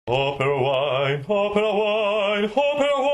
OperaWine, OperaWine, OperaWine.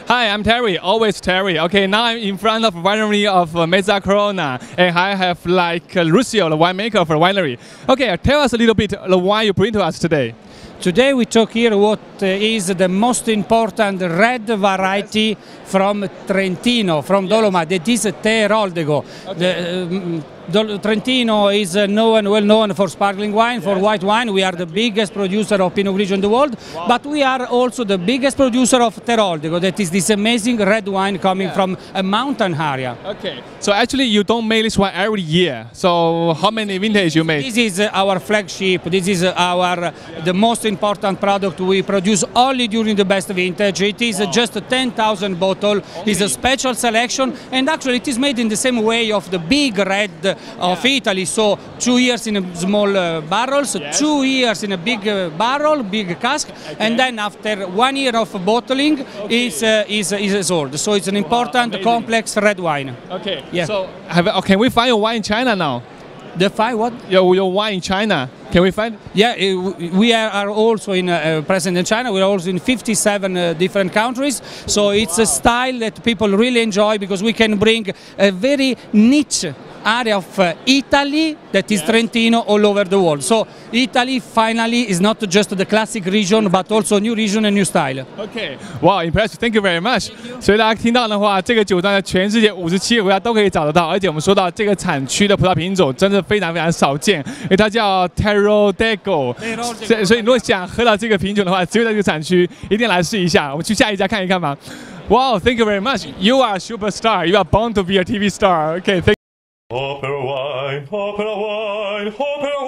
Hi, I'm Terry, always Terry. Okay, now I'm in front of winery of Mezzacorona, and I have Lucio, the winemaker for the winery. Okay, tell us a little bit the wine you bring to us today. Today we talk here what is the most important red variety from Trentino, from Dolomites. That is Teroldego. Okay. Trentino is well known for sparkling wine, for white wine. We are the biggest producer of Pinot Grigio in the world, but we are also the biggest producer of Teroldego. That is this amazing red wine coming from a mountain area. Okay, so actually you don't make this wine every year. So how many vintage you make? This is our flagship. This is the most important product we produce only during the best vintage. It is just 10,000 bottles. It's a special selection, and actually it is made in the same way of the big red of Italy, so 2 years in small barrels, 2 years in a big barrel, big cask, and then after 1 year of bottling is sold. So it's an important, complex red wine. Okay, yeah. So can we find your wine in China now? The find what? Your wine in China. Can we find? Yeah, we are also present in China. We are also in 57 different countries. So it's a style that people really enjoy because we can bring a very niche area of Italy, that is Trentino, all over the world. So Italy finally is not just the classic region, but also new region and new style. Okay, wow, impressive! Thank you very much. 所以大家听到的话，这个酒庄在全世界57个国家都可以找得到，而且我们说到这个产区的葡萄品种真的非常非常少见，因为它叫 Teroldego， 所以如果想喝到这个品种的话，只有在这个产区，一定来试一下。我们去下一家看一看吧。Wow, thank you very much. You are a superstar. You are born to be a TV star. Okay, thank you. OperaWine, OperaWine, OperaWine.